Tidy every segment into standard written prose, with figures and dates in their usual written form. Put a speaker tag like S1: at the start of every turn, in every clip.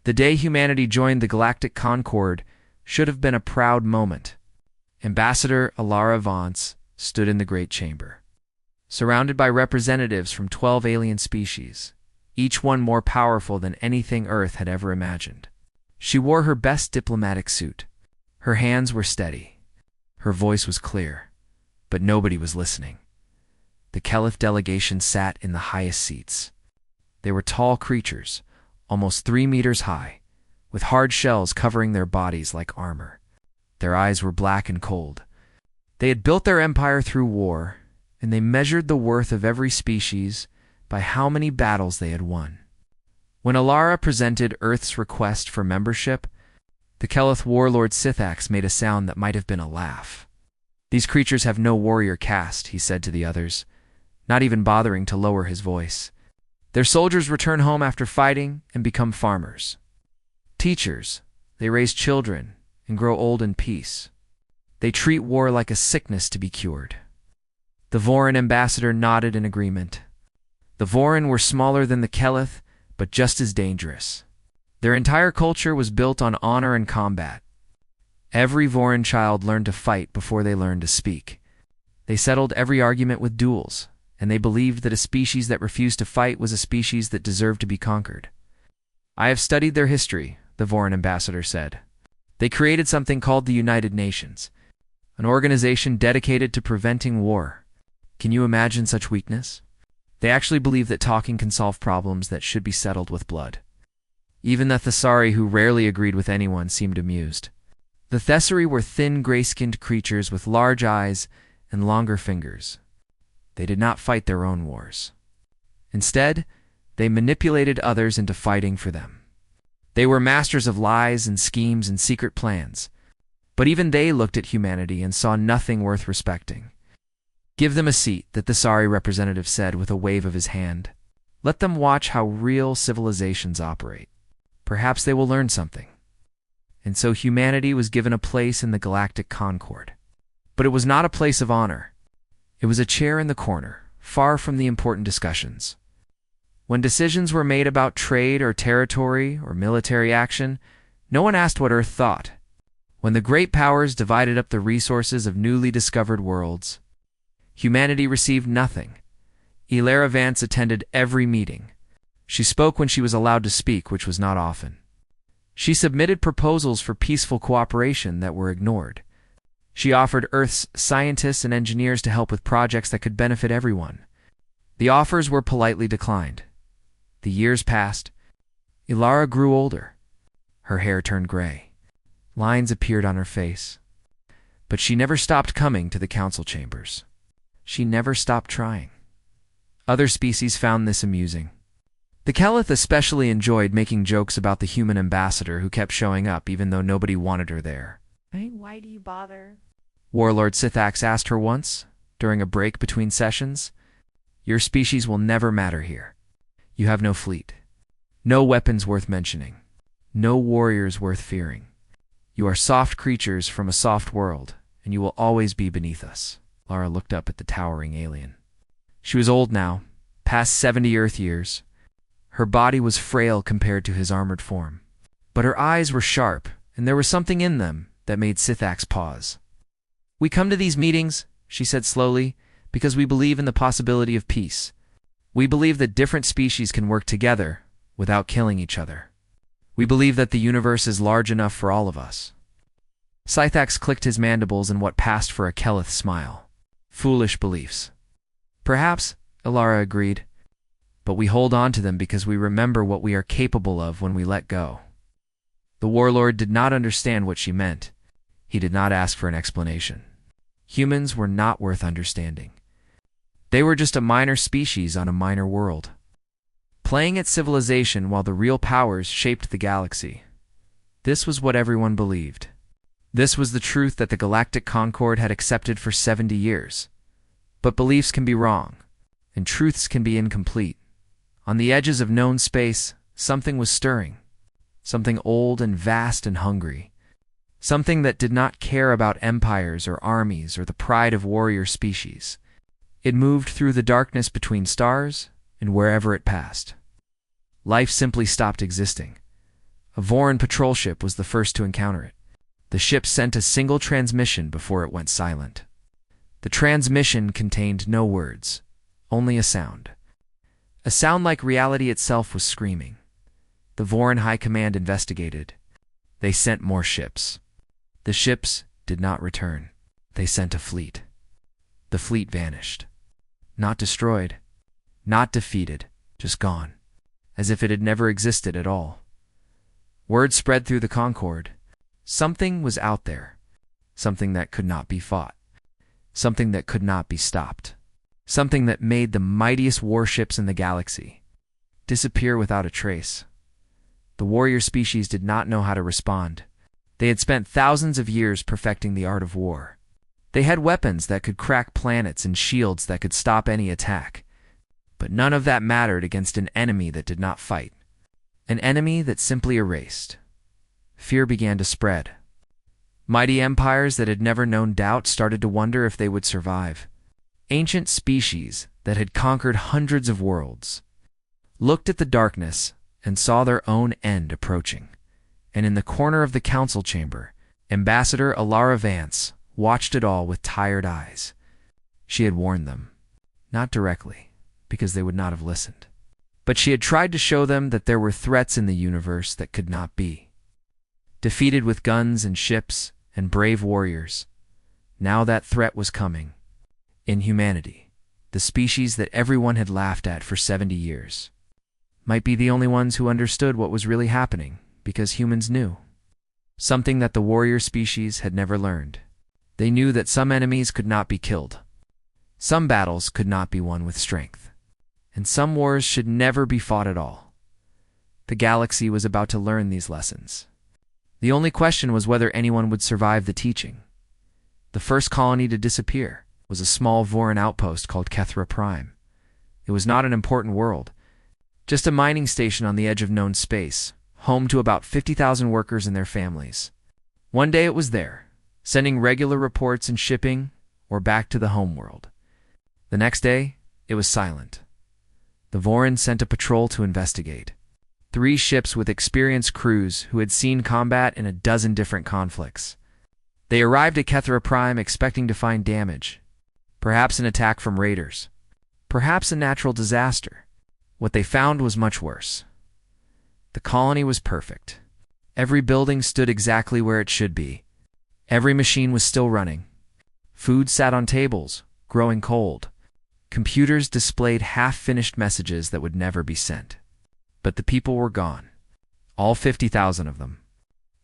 S1: The day humanity joined the Galactic Concord should have been a proud moment. Ambassador Alara Vance stood in the Great Chamber, surrounded by representatives from 12 alien species, each one more powerful than anything Earth had ever imagined. She wore her best diplomatic suit. Her hands were steady. Her voice was clear, but nobody was listening. The Kelith delegation sat in the highest seats. They were tall creatures, almost 3 meters high, with hard shells covering their bodies like armor. Their eyes were black and cold. They had built their empire through war, and they measured the worth of every species by how many battles they had won. When Alara presented Earth's request for membership, the Kelith warlord Sithax made a sound that might have been a laugh. "These creatures have no warrior caste," he said to the others, not even bothering to lower his voice. "Their soldiers return home after fighting and become farmers. Teachers, they raise children and grow old in peace. They treat war like a sickness to be cured." The Vorin ambassador nodded in agreement. The Vorin were smaller than the Kelith, but just as dangerous. Their entire culture was built on honor and combat. Every Vorin child learned to fight before they learned to speak. They settled every argument with duels, and they believed that a species that refused to fight was a species that deserved to be conquered. "I have studied their history," the Vorin ambassador said. "They created something called the United Nations, an organization dedicated to preventing war. Can you imagine such weakness? They actually believe that talking can solve problems that should be settled with blood." Even the Thessari, who rarely agreed with anyone, seemed amused. The Thessari were thin, gray-skinned creatures with large eyes and longer fingers. They did not fight their own wars. Instead, they manipulated others into fighting for them. They were masters of lies and schemes and secret plans. But even they looked at humanity and saw nothing worth respecting. "Give them a seat," the Thessari representative said with a wave of his hand. "Let them watch how real civilizations operate. Perhaps they will learn something." And so humanity was given a place in the Galactic Concord. But it was not a place of honor. It was a chair in the corner, far from the important discussions. When decisions were made about trade or territory or military action, no one asked what Earth thought. When the great powers divided up the resources of newly discovered worlds, humanity received nothing. Alara Vance attended every meeting. She spoke when she was allowed to speak, which was not often. She submitted proposals for peaceful cooperation that were ignored. She offered Earth's scientists and engineers to help with projects that could benefit everyone. The offers were politely declined. The years passed. Alara grew older. Her hair turned gray. Lines appeared on her face. But she never stopped coming to the council chambers. She never stopped trying. Other species found this amusing. The Kelith especially enjoyed making jokes about the human ambassador who kept showing up even though nobody wanted her there.
S2: "Why do you bother?"
S1: Warlord Sithax asked her once, during a break between sessions. "Your species will never matter here. You have no fleet, no weapons worth mentioning, no warriors worth fearing. You are soft creatures from a soft world, and you will always be beneath us." Lara looked up at the towering alien. She was old now, past 70 Earth years. Her body was frail compared to his armored form. But her eyes were sharp, and there was something in them that made Sithax pause. "We come to these meetings," she said slowly, "because we believe in the possibility of peace. We believe that different species can work together without killing each other. We believe that the universe is large enough for all of us." Sithax clicked his mandibles in what passed for a Kelith smile. "Foolish beliefs." "Perhaps," Alara agreed. "But we hold on to them because we remember what we are capable of when we let go." The warlord did not understand what she meant. He did not ask for an explanation. Humans were not worth understanding. They were just a minor species on a minor world, playing at civilization while the real powers shaped the galaxy. This was what everyone believed. This was the truth that the Galactic Concord had accepted for 70 years. But beliefs can be wrong, and truths can be incomplete. On the edges of known space, something was stirring. Something old and vast and hungry. Something that did not care about empires or armies or the pride of warrior species. It moved through the darkness between stars and wherever it passed. Life simply stopped existing. A Voran patrol ship was the first to encounter it. The ship sent a single transmission before it went silent. The transmission contained no words, only a sound. A sound like reality itself was screaming. The Voran High Command investigated. They sent more ships. The ships did not return. They sent a fleet. The fleet vanished. Not destroyed, not defeated, just gone, as if it had never existed at all. Word spread through the Concord. Something was out there, something that could not be fought, something that could not be stopped, something that made the mightiest warships in the galaxy disappear without a trace. The warrior species did not know how to respond. They had spent thousands of years perfecting the art of war. They had weapons that could crack planets and shields that could stop any attack. But none of that mattered against an enemy that did not fight. An enemy that simply erased. Fear began to spread. Mighty empires that had never known doubt started to wonder if they would survive. Ancient species that had conquered hundreds of worlds looked at the darkness and saw their own end approaching. And in the corner of the council chamber, Ambassador Alara Vance watched it all with tired eyes. She had warned them, not directly, because they would not have listened. But she had tried to show them that there were threats in the universe that could not be. Defeated with guns and ships and brave warriors, now that threat was coming. Inhumanity, the species that everyone had laughed at for 70 years, might be the only ones who understood what was really happening, because humans knew. Something that the warrior species had never learned. They knew that some enemies could not be killed. Some battles could not be won with strength. And some wars should never be fought at all. The galaxy was about to learn these lessons. The only question was whether anyone would survive the teaching. The first colony to disappear was a small Voran outpost called Kethra Prime. It was not an important world, just a mining station on the edge of known space, home to about 50,000 workers and their families. One day it was there, sending regular reports and shipping, or back to the homeworld. The next day, it was silent. The Voran sent a patrol to investigate. 3 ships with experienced crews who had seen combat in a dozen different conflicts. They arrived at Kethra Prime expecting to find damage. Perhaps an attack from raiders. Perhaps a natural disaster. What they found was much worse. The colony was perfect. Every building stood exactly where it should be. Every machine was still running. Food sat on tables, growing cold. Computers displayed half-finished messages that would never be sent. But the people were gone. All 50,000 of them.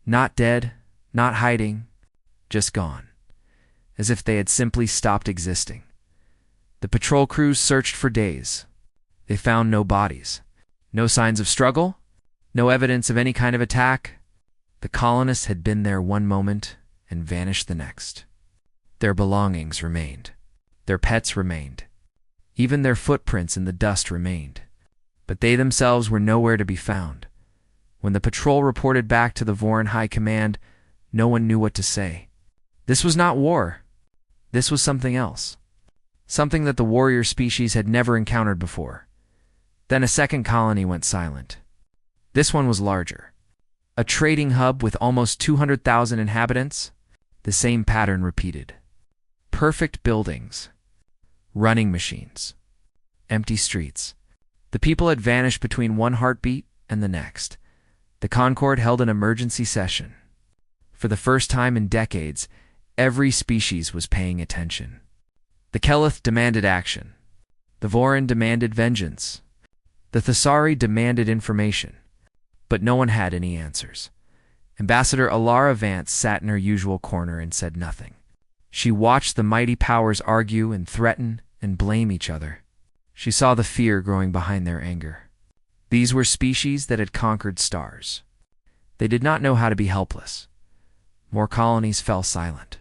S1: Not dead, not hiding, just gone. As if they had simply stopped existing. The patrol crews searched for days. They found no bodies, no signs of struggle, no evidence of any kind of attack. The colonists had been there one moment and vanished the next. Their belongings remained. Their pets remained. Even their footprints in the dust remained. But they themselves were nowhere to be found. When the patrol reported back to the Voran High Command, no one knew what to say. This was not war. This was something else. Something that the warrior species had never encountered before. Then a second colony went silent. This one was larger. A trading hub with almost 200,000 inhabitants. The same pattern repeated. Perfect buildings. Running machines. Empty streets. The people had vanished between one heartbeat and the next. The Concord held an emergency session. For the first time in decades, every species was paying attention. The Kelith demanded action. The Voran demanded vengeance. The Thesari demanded information. But no one had any answers. Ambassador Alara Vance sat in her usual corner and said nothing. She watched the mighty powers argue and threaten and blame each other. She saw the fear growing behind their anger. These were species that had conquered stars. They did not know how to be helpless. More colonies fell silent.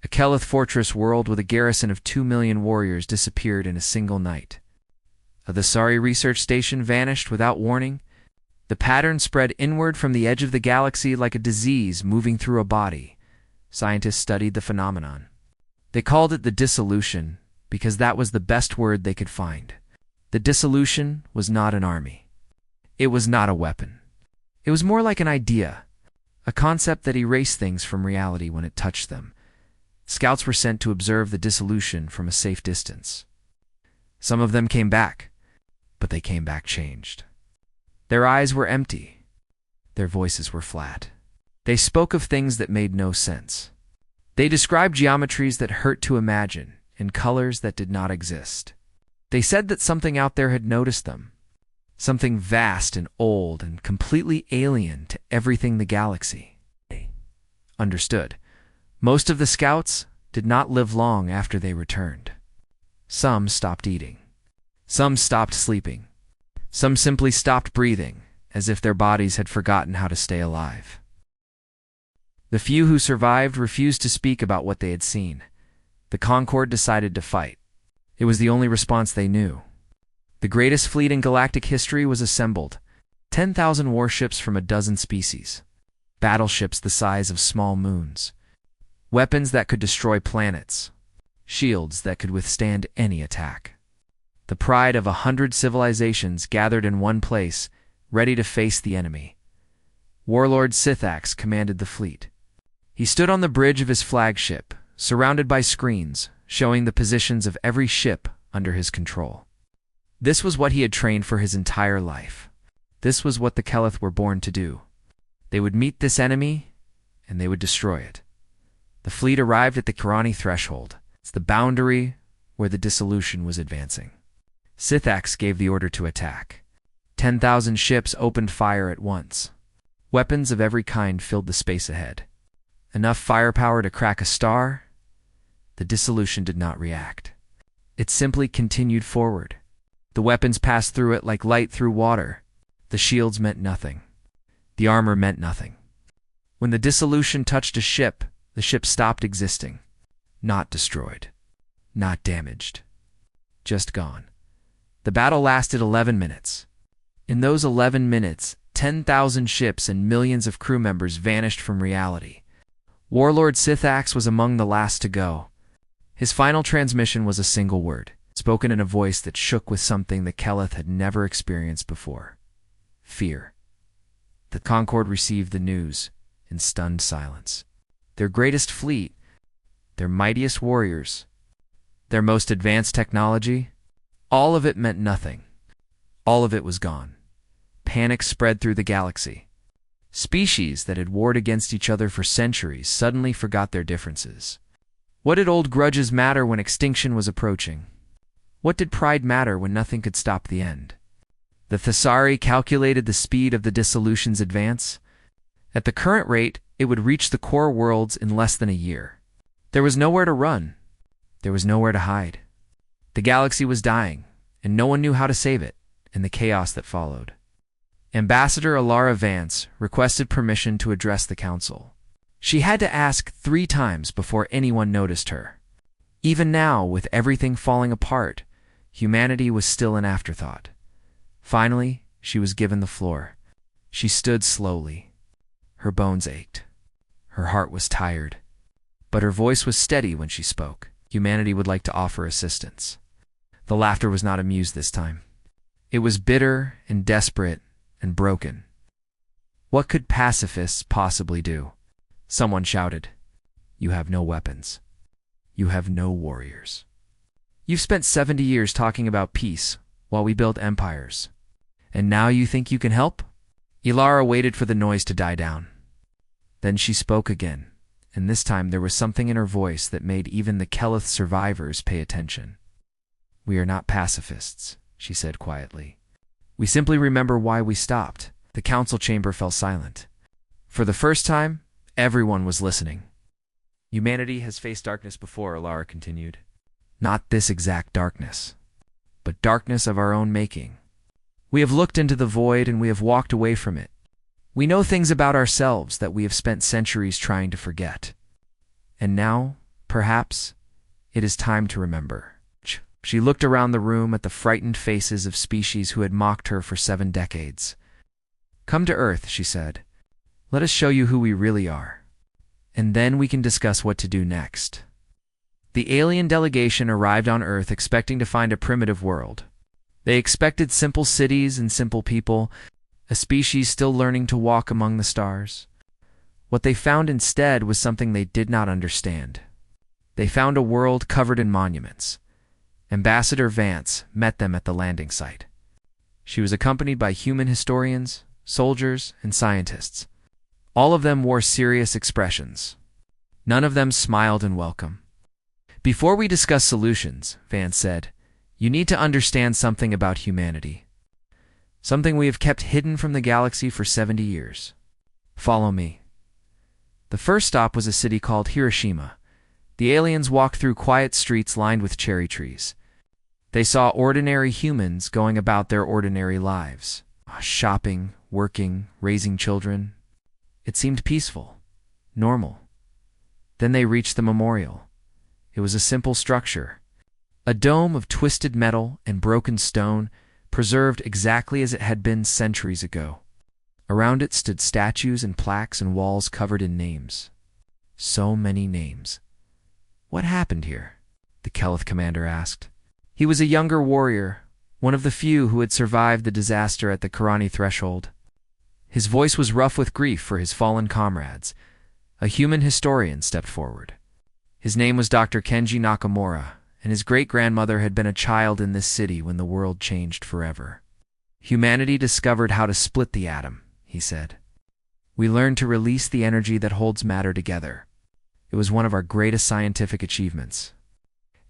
S1: A Kelith fortress world with a garrison of 2 million warriors disappeared in a single night. A Thesari research station vanished without warning. The pattern spread inward from the edge of the galaxy like a disease moving through a body. Scientists studied the phenomenon. They called it the dissolution because that was the best word they could find. The dissolution was not an army. It was not a weapon. It was more like an idea, a concept that erased things from reality when it touched them. Scouts were sent to observe the dissolution from a safe distance. Some of them came back, but they came back changed. Their eyes were empty. Their voices were flat. They spoke of things that made no sense. They described geometries that hurt to imagine and colors that did not exist. They said that something out there had noticed them, something vast and old and completely alien to everything the galaxy. Understood. Most of the scouts did not live long after they returned. Some stopped eating. Some stopped sleeping. Some simply stopped breathing, as if their bodies had forgotten how to stay alive. The few who survived refused to speak about what they had seen. The Concord decided to fight. It was the only response they knew. The greatest fleet in galactic history was assembled. 10,000 warships from a dozen species. Battleships the size of small moons. Weapons that could destroy planets. Shields that could withstand any attack. The pride of 100 civilizations gathered in one place, ready to face the enemy. Warlord Sithax commanded the fleet. He stood on the bridge of his flagship, surrounded by screens, showing the positions of every ship under his control. This was what he had trained for his entire life. This was what the Keleth were born to do. They would meet this enemy, and they would destroy it. The fleet arrived at the Kirani threshold. It's the boundary where the dissolution was advancing. Sithax gave the order to attack. 10,000 ships opened fire at once. Weapons of every kind filled the space ahead. Enough firepower to crack a star? The dissolution did not react. It simply continued forward. The weapons passed through it like light through water. The shields meant nothing. The armor meant nothing. When the dissolution touched a ship, the ship stopped existing. Not destroyed. Not damaged. Just gone. The battle lasted 11 minutes. In those 11 minutes, 10,000 ships and millions of crew members vanished from reality. Warlord Sithax was among the last to go. His final transmission was a single word, spoken in a voice that shook with something the Keleth had never experienced before. Fear. The Concord received the news in stunned silence. Their greatest fleet, their mightiest warriors, their most advanced technology, all of it meant nothing. All of it was gone. Panic spread through the galaxy. Species that had warred against each other for centuries suddenly forgot their differences. What did old grudges matter when extinction was approaching? What did pride matter when nothing could stop the end? The Thessari calculated the speed of the dissolution's advance. At the current rate, it would reach the core worlds in less than a year. There was nowhere to run. There was nowhere to hide. The galaxy was dying, and no one knew how to save it in the chaos that followed. Ambassador Alara Vance requested permission to address the council. She had to ask 3 times before anyone noticed her. Even now, with everything falling apart, humanity was still an afterthought. Finally, she was given the floor. She stood slowly. Her bones ached. Her heart was tired. But her voice was steady when she spoke. Humanity would like to offer assistance. The laughter was not amused this time. It was bitter and desperate and broken. What could pacifists possibly do? Someone shouted, "You have no weapons. You have no warriors. You've spent 70 years talking about peace while we built empires. And now you think you can help?" Ilara waited for the noise to die down. Then she spoke again, and this time there was something in her voice that made even the Keleth survivors pay attention. "We are not pacifists," she said quietly. "We simply remember why we stopped." The council chamber fell silent. For the first time, everyone was listening. "Humanity has faced darkness before," Alara continued. "Not this exact darkness, but darkness of our own making. We have looked into the void and we have walked away from it. We know things about ourselves that we have spent centuries trying to forget. And now, perhaps, it is time to remember." She looked around the room at the frightened faces of species who had mocked her for 7 decades. "Come to Earth," she said. "Let us show you who we really are. And then we can discuss what to do next." The alien delegation arrived on Earth expecting to find a primitive world. They expected simple cities and simple people. a species still learning to walk among the stars. What they found instead was something they did not understand. They found a world covered in monuments. Ambassador Vance met them at the landing site. She was accompanied by human historians, soldiers, and scientists. All of them wore serious expressions. None of them smiled in welcome. "Before we discuss solutions," Vance said, "you need to understand something about humanity. Something we have kept hidden from the galaxy for 70 years. Follow me." The first stop was a city called Hiroshima. The aliens walked through quiet streets lined with cherry trees. They saw ordinary humans going about their ordinary lives, shopping, working, raising children. It seemed peaceful, normal. Then they reached the memorial. It was a simple structure, a dome of twisted metal and broken stone, preserved exactly as it had been centuries ago. Around it stood statues and plaques and walls covered in names. So many names. "What happened here?" the Kelith commander asked. He was a younger warrior, one of the few who had survived the disaster at the Karani threshold. His voice was rough with grief for his fallen comrades. A human historian stepped forward. His name was Dr. Kenji Nakamura, and his great-grandmother had been a child in this city when the world changed forever. "Humanity discovered how to split the atom," he said. "We learned to release the energy that holds matter together. It was one of our greatest scientific achievements.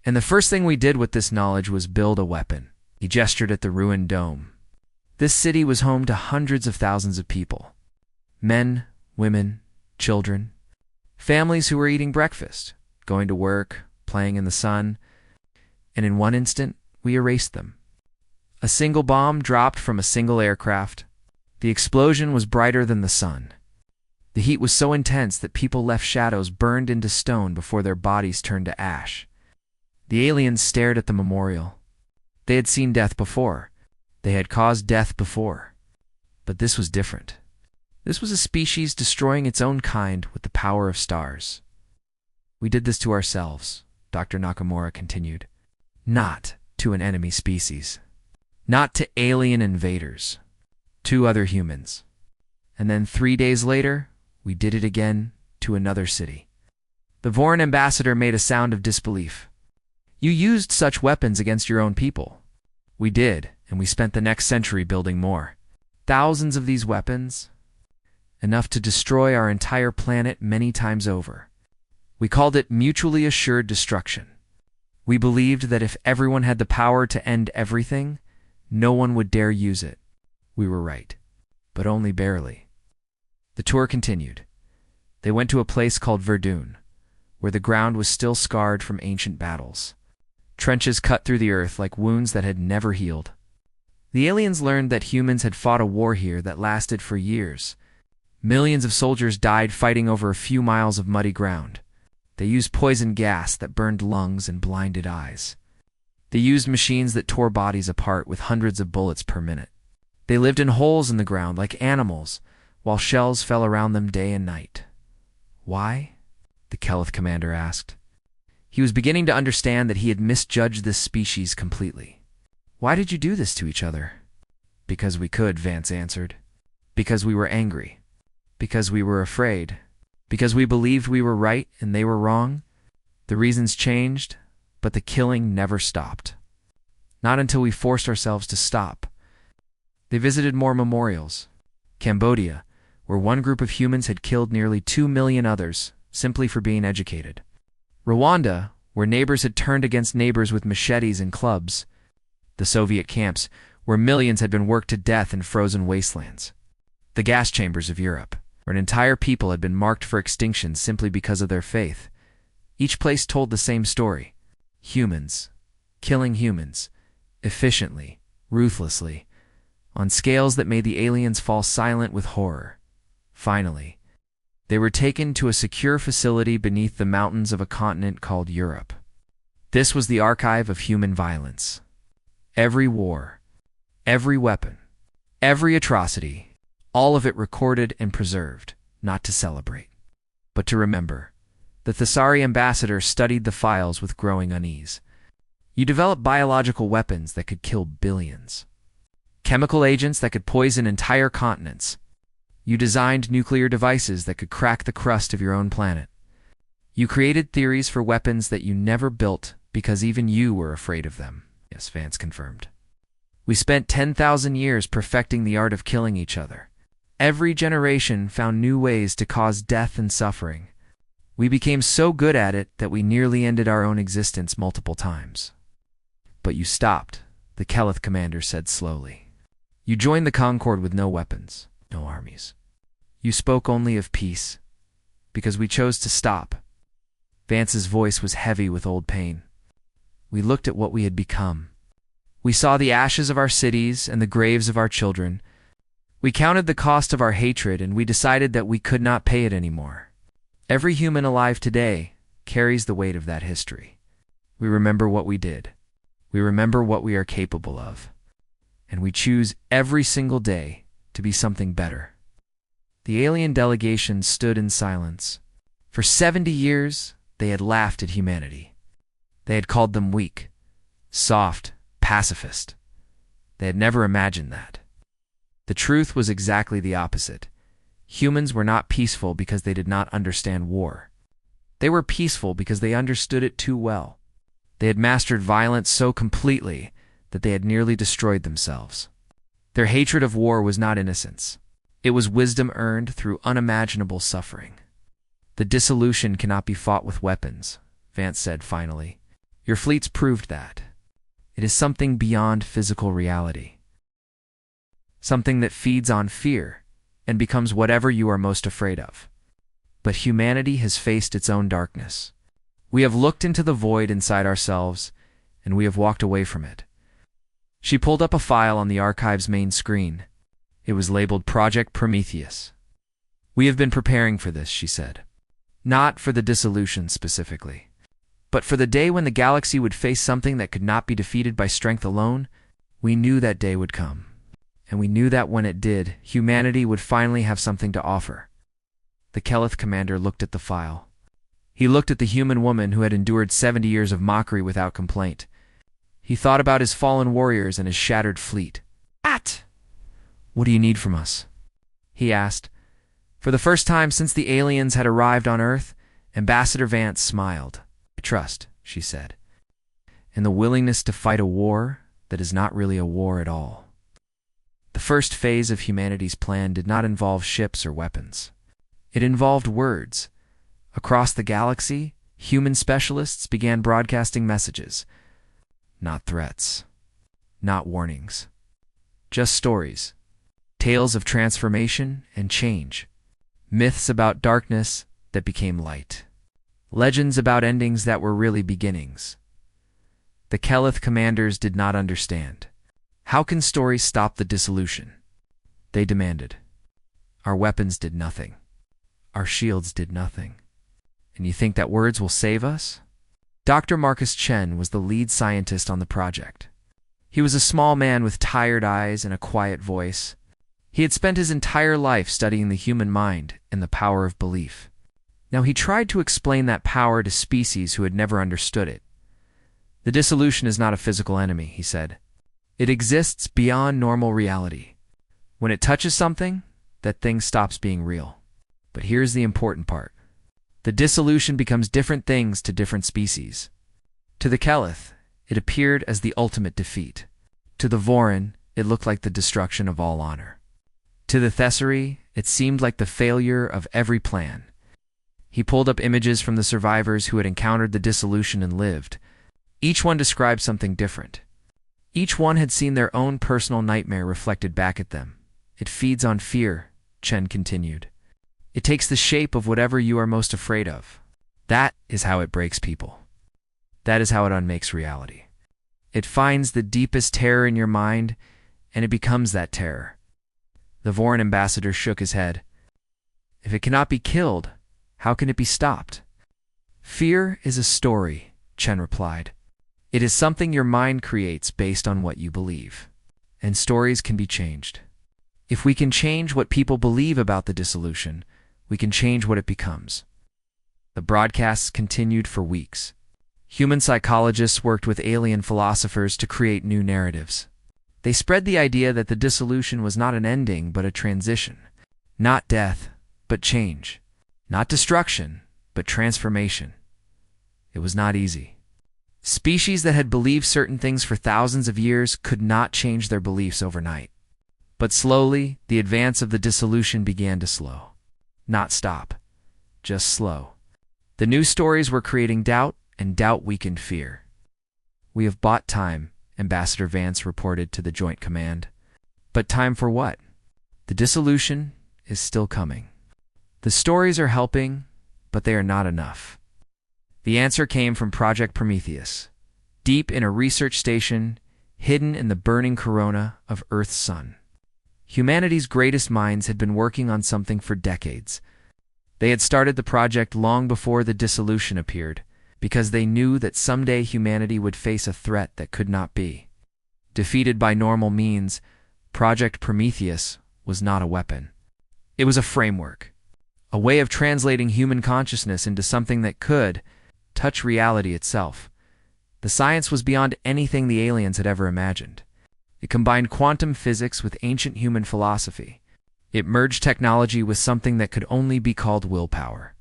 S1: And the first thing we did with this knowledge was build a weapon." He gestured at the ruined dome. This city was home to hundreds of thousands of people. Men, women, children. Families who were eating breakfast, going to work, playing in the sun. And in one instant, we erased them. A single bomb dropped from a single aircraft. The explosion was brighter than the sun. The heat was so intense that people left shadows burned into stone before their bodies turned to ash. The aliens stared at the memorial. They had seen death before. They had caused death before. But this was different. This was a species destroying its own kind with the power of stars. "We did this to ourselves," Dr. Nakamura continued. "Not to an enemy species. Not to alien invaders. To other humans. And then 3 days later, we did it again to another city." The Voran ambassador made a sound of disbelief. "You used such weapons against your own people." "We did, and we spent the next century building more. Thousands of these weapons. Enough to destroy our entire planet many times over. We called it mutually assured destruction. We believed that if everyone had the power to end everything, no one would dare use it. We were right, but only barely." The tour continued. They went to a place called Verdun, where the ground was still scarred from ancient battles. Trenches cut through the earth like wounds that had never healed. The aliens learned that humans had fought a war here that lasted for years. Millions of soldiers died fighting over a few miles of muddy ground. They used poison gas that burned lungs and blinded eyes. They used machines that tore bodies apart with hundreds of bullets per minute. They lived in holes in the ground like animals, while shells fell around them day and night. "Why?" the Kelith commander asked. He was beginning to understand that he had misjudged this species completely. "Why did you do this to each other?" "Because we could," Vance answered. "Because we were angry. Because we were afraid. Because we believed we were right and they were wrong. The reasons changed, but the killing never stopped. Not until we forced ourselves to stop." They visited more memorials. Cambodia, where one group of humans had killed nearly 2 million others simply for being educated. Rwanda, where neighbors had turned against neighbors with machetes and clubs. The Soviet camps, where millions had been worked to death in frozen wastelands. The gas chambers of Europe, where an entire people had been marked for extinction simply because of their faith. Each place told the same story. Humans, killing humans, efficiently, ruthlessly, on scales that made the aliens fall silent with horror. Finally, they were taken to a secure facility beneath the mountains of a continent called Europe. This was the archive of human violence. Every war, every weapon, every atrocity, all of it recorded and preserved, not to celebrate, but to remember. The Thessari ambassador studied the files with growing unease. "You developed biological weapons that could kill billions. chemical agents that could poison entire continents. You designed nuclear devices that could crack the crust of your own planet. You created theories for weapons that you never built because even you were afraid of them. Yes, Vance confirmed. We spent 10,000 years perfecting the art of killing each other. Every generation found new ways to cause death and suffering. We became so good at it that we nearly ended our own existence multiple times. But you stopped, the Keleth commander said slowly. You joined the Concord with no weapons, no armies. You spoke only of peace, because we chose to stop. Vance's voice was heavy with old pain. We looked at what we had become. We saw the ashes of our cities and the graves of our children. We counted the cost of our hatred, and we decided that we could not pay it anymore. Every human alive today carries the weight of that history. We remember what we did. We remember what we are capable of. And we choose every single day to be something better. The alien delegation stood in silence. For 70 years, they had laughed at humanity. They had called them weak, soft, pacifist. They had never imagined that. The truth was exactly the opposite. Humans were not peaceful because they did not understand war. They were peaceful because they understood it too well. They had mastered violence so completely that they had nearly destroyed themselves. Their hatred of war was not innocence. It was wisdom earned through unimaginable suffering. The dissolution cannot be fought with weapons, Vance said finally. Your fleets proved that. It is something beyond physical reality. Something that feeds on fear and becomes whatever you are most afraid of. But humanity has faced its own darkness. We have looked into the void inside ourselves, and we have walked away from it. She pulled up a file on the archive's main screen. It was labeled Project Prometheus. We have been preparing for this, she said. Not for the dissolution specifically, but for the day when the galaxy would face something that could not be defeated by strength alone. We knew that day would come. And we knew that when it did, humanity would finally have something to offer. The Keleth commander looked at the file. He looked at the human woman who had endured 70 years of mockery without complaint. He thought about his fallen warriors and his shattered fleet. What do you need from us? He asked. For the first time since the aliens had arrived on Earth, Ambassador Vance smiled. Trust, she said, and the willingness to fight a war that is not really a war at all. The first phase of humanity's plan did not involve ships or weapons. It involved words. Across the galaxy, human specialists began broadcasting messages. Not threats. Not warnings. Just stories. Tales of transformation and change. Myths about darkness that became light. Legends about endings that were really beginnings. The Keleth commanders did not understand. How can stories stop the dissolution? They demanded. Our weapons did nothing. Our shields did nothing. And you think that words will save us? Dr. Marcus Chen was the lead scientist on the project. He was a small man with tired eyes and a quiet voice. He had spent his entire life studying the human mind and the power of belief. Now he tried to explain that power to species who had never understood it. The dissolution is not a physical enemy, he said. It exists beyond normal reality. When it touches something, that thing stops being real. But here's the important part. The dissolution becomes different things to different species. To the Keleth, it appeared as the ultimate defeat. To the Vorin, it looked like the destruction of all honor. To the Thessary, it seemed like the failure of every plan. He pulled up images from the survivors who had encountered the dissolution and lived. Each one described something different. Each one had seen their own personal nightmare reflected back at them. It feeds on fear, Chen continued. It takes the shape of whatever you are most afraid of. That is how it breaks people. That is how it unmakes reality. It finds the deepest terror in your mind, and it becomes that terror. The Vorin ambassador shook his head. If it cannot be killed, how can it be stopped? Fear is a story, Chen replied. It is something your mind creates based on what you believe. And stories can be changed. If we can change what people believe about the dissolution, we can change what it becomes. The broadcasts continued for weeks. Human psychologists worked with alien philosophers to create new narratives. They spread the idea that the dissolution was not an ending but a transition. Not death, but change. Not destruction, but transformation. It was not easy. Species that had believed certain things for thousands of years could not change their beliefs overnight. But slowly, the advance of the dissolution began to slow. Not stop, just slow. The new stories were creating doubt, and doubt weakened fear. "We have bought time," Ambassador Vance reported to the Joint Command. But time for what? The dissolution is still coming. The stories are helping, but they are not enough. The answer came from Project Prometheus, deep in a research station hidden in the burning corona of Earth's sun. Humanity's greatest minds had been working on something for decades. They had started the project long before the dissolution appeared, because they knew that someday humanity would face a threat that could not be defeated by normal means. Project Prometheus was not a weapon. It was a framework, a way of translating human consciousness into something that could touch reality itself. The science was beyond anything the aliens had ever imagined. It combined quantum physics with ancient human philosophy. It merged technology with something that could only be called willpower.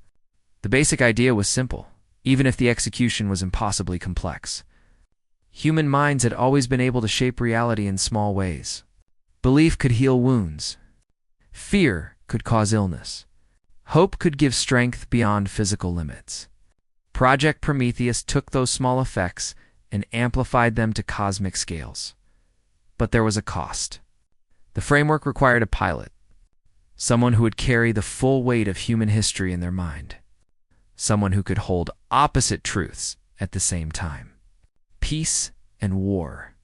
S1: The basic idea was simple, even if the execution was impossibly complex. Human minds had always been able to shape reality in small ways. Belief could heal wounds. Fear could cause illness. Hope could give strength beyond physical limits. Project Prometheus took those small effects and amplified them to cosmic scales. But there was a cost. The framework required a pilot, someone who would carry the full weight of human history in their mind, someone who could hold opposite truths at the same time: peace and war,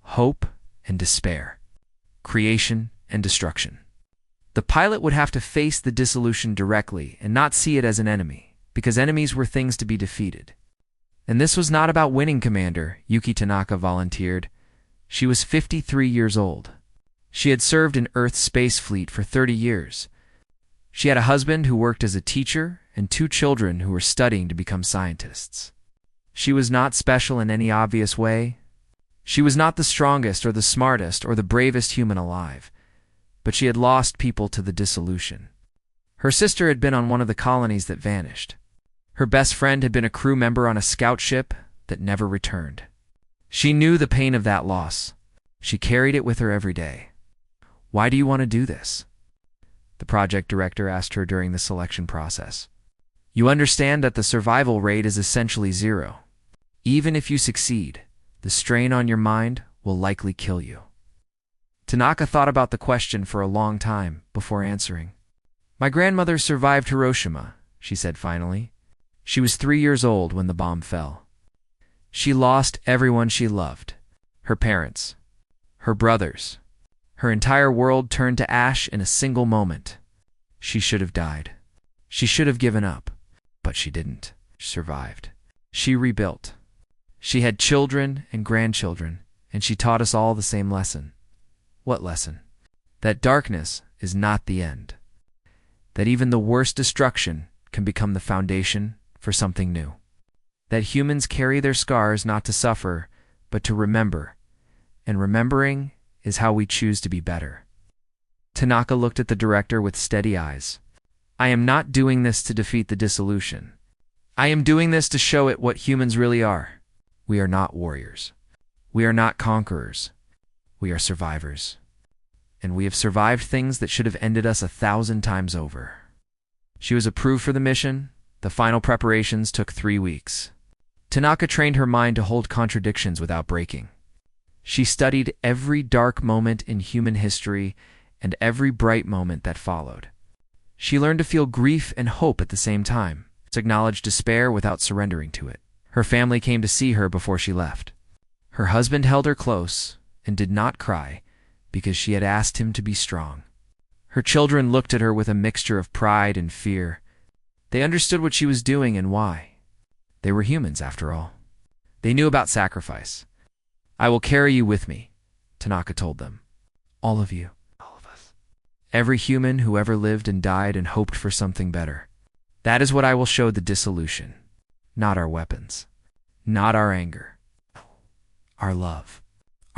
S1: hope and despair, creation and destruction. The pilot would have to face the dissolution directly and not see it as an enemy, because enemies were things to be defeated. And this was not about winning, Commander, Yuki Tanaka volunteered. She was 53 years old. She had served in Earth's space fleet for 30 years. She had a husband who worked as a teacher and 2 children who were studying to become scientists. She was not special in any obvious way. She was not the strongest or the smartest or the bravest human alive, but she had lost people to the dissolution. Her sister had been on one of the colonies that vanished. Her best friend had been a crew member on a scout ship that never returned. She knew the pain of that loss. She carried it with her every day. "Why do you want to do this?" the project director asked her during the selection process. "You understand that the survival rate is essentially 0. Even if you succeed, the strain on your mind will likely kill you." Tanaka thought about the question for a long time before answering. "My grandmother survived Hiroshima," she said finally. "She was 3 years old when the bomb fell. She lost everyone she loved, her parents, her brothers. Her entire world turned to ash in a single moment. She should have died. She should have given up, but she didn't. She survived. She rebuilt. She had children and grandchildren, and she taught us all the same lesson." "What lesson?" "That darkness is not the end. That even the worst destruction can become the foundation for something new. That humans carry their scars not to suffer, but to remember, and remembering is how we choose to be better." Tanaka looked at the director with steady eyes. "I am not doing this to defeat the dissolution. I am doing this to show it what humans really are. We are not warriors. We are not conquerors. We are survivors. And we have survived things that should have ended us 1,000 times over." She was approved for the mission. The final preparations took 3 weeks. Tanaka trained her mind to hold contradictions without breaking. She studied every dark moment in human history and every bright moment that followed. She learned to feel grief and hope at the same time, to acknowledge despair without surrendering to it. Her family came to see her before she left. Her husband held her close and did not cry because she had asked him to be strong. Her children looked at her with a mixture of pride and fear. They understood what she was doing and why. They were humans, after all. They knew about sacrifice. "I will carry you with me," Tanaka told them. "All of you. All of us. Every human who ever lived and died and hoped for something better. That is what I will show the dissolution. Not our weapons. Not our anger. Our love.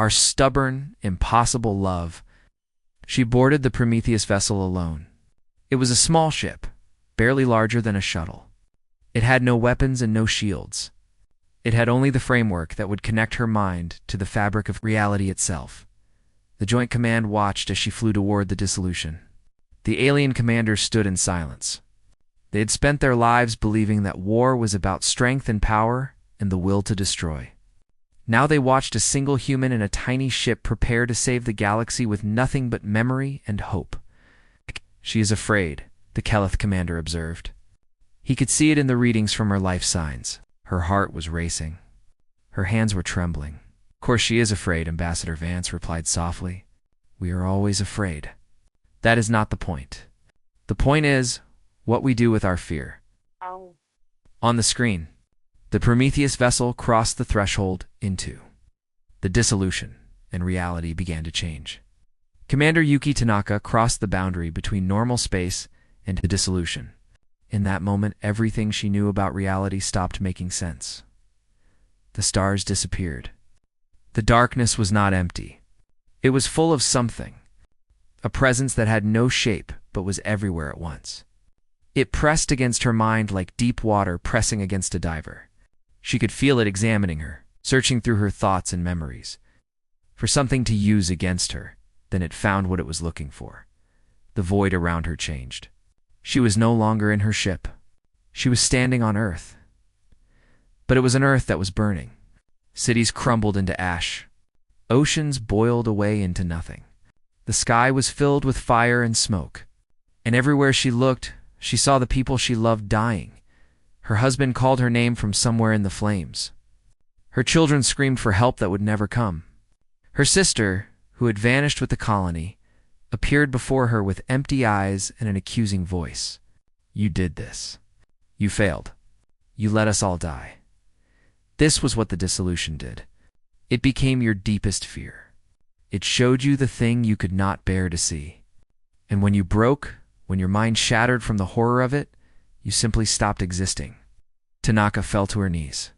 S1: our stubborn, impossible love. She boarded the Prometheus vessel alone. It was a small ship, barely larger than a shuttle. It had no weapons and no shields. It had only the framework that would connect her mind to the fabric of reality itself. The Joint Command watched as she flew toward the dissolution. The alien commanders stood in silence. They had spent their lives believing that war was about strength and power and the will to destroy. Now they watched a single human in a tiny ship prepare to save the galaxy with nothing but memory and hope. "She is afraid," the Keleth commander observed. He could see it in the readings from her life signs. Her heart was racing. Her hands were trembling. "Of course she is afraid," Ambassador Vance replied softly. "We are always afraid. That is not the point. The point is what we do with our fear."
S2: Oh.
S1: On the screen, the Prometheus vessel crossed the threshold into the dissolution, and reality began to change. Commander Yuki Tanaka crossed the boundary between normal space and the dissolution. In that moment, everything she knew about reality stopped making sense. The stars disappeared. The darkness was not empty. It was full of something, a presence that had no shape but was everywhere at once. It pressed against her mind like deep water pressing against a diver. She could feel it examining her, searching through her thoughts and memories for something to use against her. Then it found what it was looking for. The void around her changed. She was no longer in her ship. She was standing on Earth. But it was an Earth that was burning. Cities crumbled into ash. Oceans boiled away into nothing. The sky was filled with fire and smoke. And everywhere she looked, she saw the people she loved dying. Her husband called her name from somewhere in the flames. Her children screamed for help that would never come. Her sister, who had vanished with the colony, appeared before her with empty eyes and an accusing voice. "You did this. You failed. You let us all die." This was what the dissolution did. It became your deepest fear. It showed you the thing you could not bear to see. And when you broke, when your mind shattered from the horror of it, you simply stopped existing. Tanaka fell to her knees.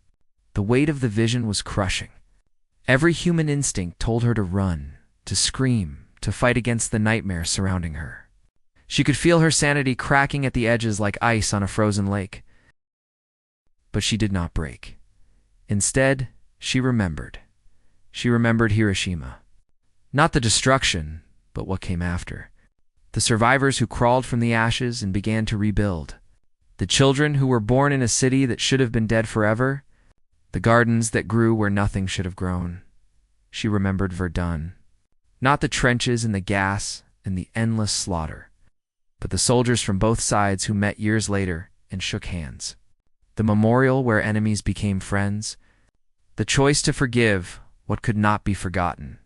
S1: The weight of the vision was crushing. Every human instinct told her to run, to scream, to fight against the nightmare surrounding her. She could feel her sanity cracking at the edges like ice on a frozen lake. But she did not break. Instead, she remembered. She remembered Hiroshima. Not the destruction, but what came after. The survivors who crawled from the ashes and began to rebuild. The children who were born in a city that should have been dead forever. The gardens that grew where nothing should have grown. She remembered Verdun. Not the trenches and the gas and the endless slaughter, but the soldiers from both sides who met years later and shook hands. The memorial where enemies became friends. The choice to forgive what could not be forgotten.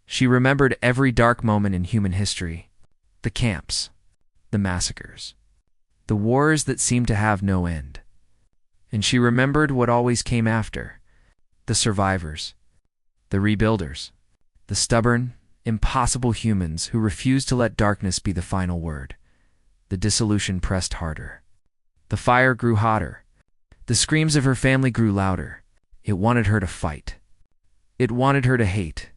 S1: She remembered every dark moment in human history. The camps, the massacres, the wars that seemed to have no end. And she remembered what always came after. The survivors, the rebuilders, the stubborn, impossible humans who refused to let darkness be the final word. The dissolution pressed harder. The fire grew hotter. The screams of her family grew louder. It wanted her to fight. It wanted her to hate.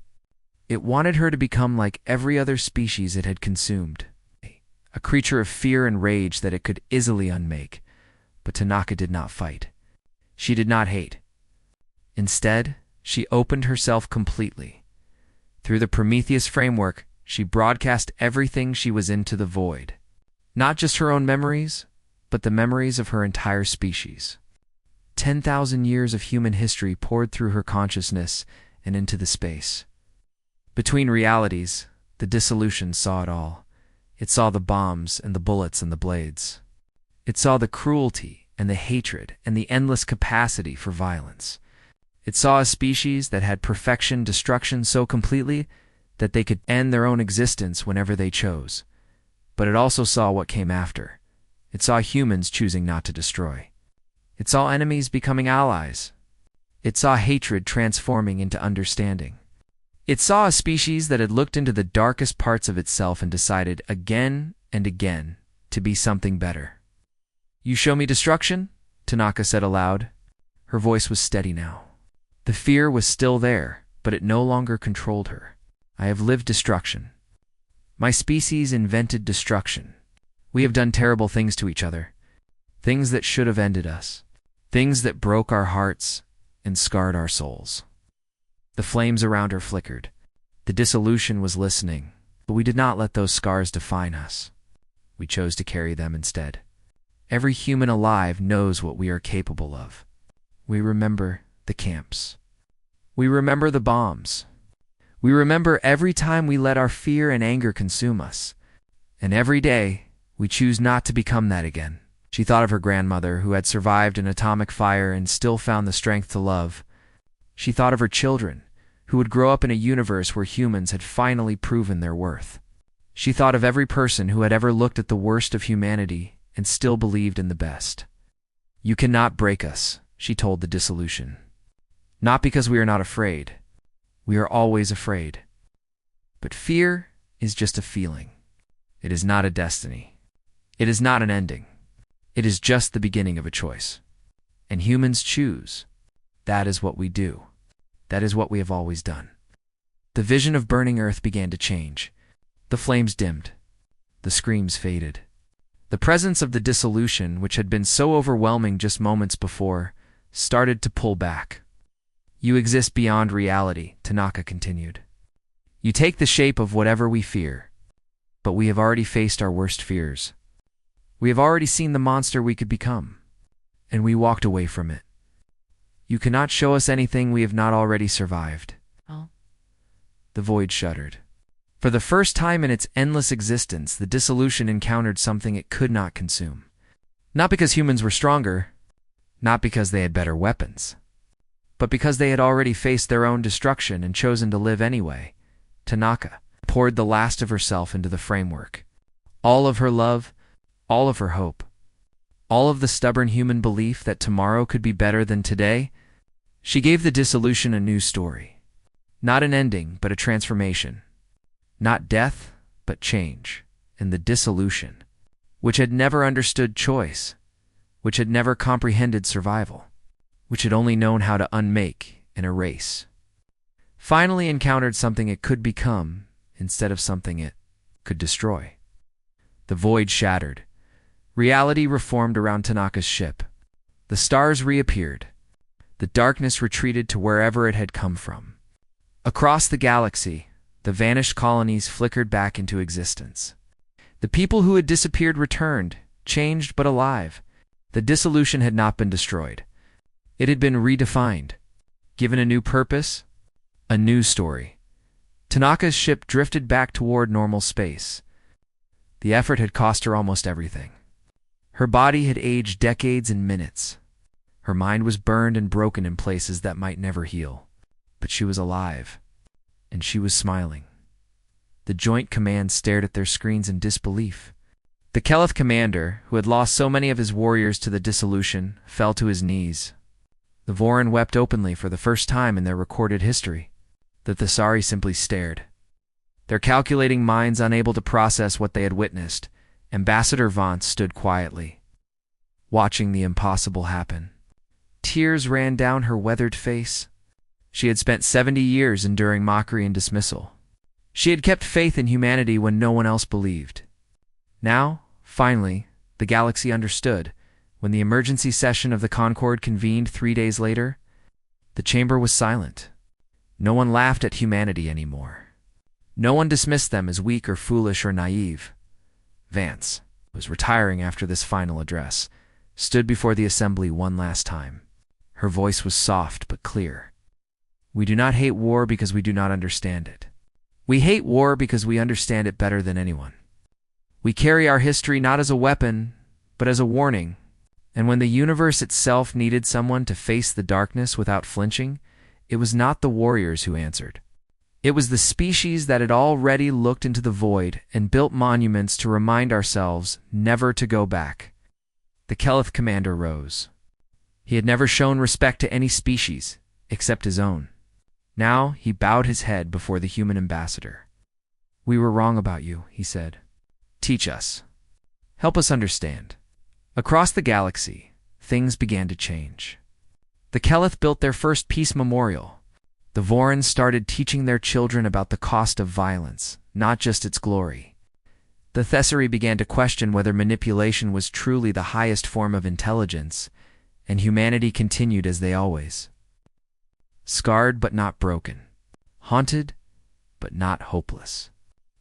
S1: It wanted her to become like every other species it had consumed, a creature of fear and rage that it could easily unmake. But Tanaka did not fight. She did not hate. Instead, she opened herself completely. Through the Prometheus framework, she broadcast everything she was into the void. Not just her own memories, but the memories of her entire species. 10,000 years of human history poured through her consciousness and into the space. Between realities, the dissolution saw it all. It saw the bombs and the bullets and the blades. It saw the cruelty and the hatred and the endless capacity for violence. It saw a species that had perfection destruction so completely that they could end their own existence whenever they chose. But it also saw what came after. It saw humans choosing not to destroy. It saw enemies becoming allies. It saw hatred transforming into understanding. It saw a species that had looked into the darkest parts of itself and decided again and again to be something better. "You show me destruction?" Tanaka said aloud. Her voice was steady now. The fear was still there, but it no longer controlled her. I have lived destruction. My species invented destruction. We have done terrible things to each other, things that should have ended us, things that broke our hearts and scarred our souls. The flames around her flickered. The dissolution was listening, but we did not let those scars define us. We chose to carry them instead. Every human alive knows what we are capable of. We remember the camps. We remember the bombs. We remember every time we let our fear and anger consume us. And every day, we choose not to become that again. She thought of her grandmother, who had survived an atomic fire and still found the strength to love. She thought of her children, who would grow up in a universe where humans had finally proven their worth. She thought of every person who had ever looked at the worst of humanity and still believed in the best. You cannot break us, she told the dissolution. Not because we are not afraid. We are always afraid. But fear is just a feeling. It is not a destiny. It is not an ending. It is just the beginning of a choice. And humans choose. That is what we do. That is what we have always done. The vision of burning Earth began to change. The flames dimmed. The screams faded. The presence of the dissolution, which had been so overwhelming just moments before, started to pull back. You exist beyond reality, Tanaka continued. You take the shape of whatever we fear, but we have already faced our worst fears. We have already seen the monster we could become, and we walked away from it. You cannot show us anything we have not already survived.
S2: Oh.
S1: The void shuddered. For the first time in its endless existence, the dissolution encountered something it could not consume. Not because humans were stronger, not because they had better weapons, but because they had already faced their own destruction and chosen to live anyway. Tanaka poured the last of herself into the framework. All of her love, all of her hope, all of the stubborn human belief that tomorrow could be better than today. She gave the dissolution a new story. Not an ending, but a transformation. Not death, but change. And the dissolution, which had never understood choice, which had never comprehended survival, which had only known how to unmake and erase, finally encountered something it could become instead of something it could destroy. The void shattered. Reality reformed around Tanaka's ship. The stars reappeared. The darkness retreated to wherever it had come from. Across the galaxy, the vanished colonies flickered back into existence. The people who had disappeared returned, changed but alive. The dissolution had not been destroyed. It had been redefined, given a new purpose, a new story. Tanaka's ship drifted back toward normal space. The effort had cost her almost everything. Her body had aged decades in minutes. Her mind was burned and broken in places that might never heal. But she was alive, and she was smiling. The Joint Command stared at their screens in disbelief. The Keleth commander, who had lost so many of his warriors to the dissolution, fell to his knees. The Voran wept openly for the first time in their recorded history. The Thesari simply stared. Their calculating minds unable to process what they had witnessed, Ambassador Vance stood quietly, watching the impossible happen. Tears ran down her weathered face. She had spent 70 years enduring mockery and dismissal. She had kept faith in humanity when no one else believed. Now, finally, the galaxy understood. When the emergency session of the Concord convened 3 days later, the chamber was silent. No one laughed at humanity anymore. No one dismissed them as weak or foolish or naive. Vance, who was retiring after this final address, stood before the assembly one last time. Her voice was soft but clear. We do not hate war because we do not understand it. We hate war because we understand it better than anyone. We carry our history not as a weapon, but as a warning. And when the universe itself needed someone to face the darkness without flinching, it was not the warriors who answered. It was the species that had already looked into the void and built monuments to remind ourselves never to go back. The Keleth commander rose. He had never shown respect to any species, except his own. Now he bowed his head before the human ambassador. We were wrong about you, he said. Teach us. Help us understand. Across the galaxy, things began to change. The Keleth built their first peace memorial. The Vorons started teaching their children about the cost of violence, not just its glory. The Thessari began to question whether manipulation was truly the highest form of intelligence, and humanity continued as they always. Scarred but not broken. Haunted but not hopeless.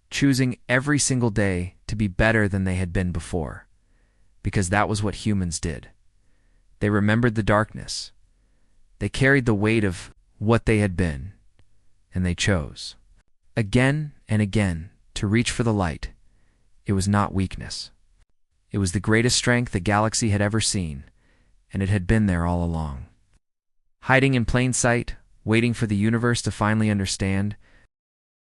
S1: Choosing every single day to be better than they had been before, because that was what humans did. They remembered the darkness. They carried the weight of what they had been, and they chose, again and again, to reach for the light. It was not weakness. It was the greatest strength the galaxy had ever seen, and it had been there all along. Hiding in plain sight, waiting for the universe to finally understand,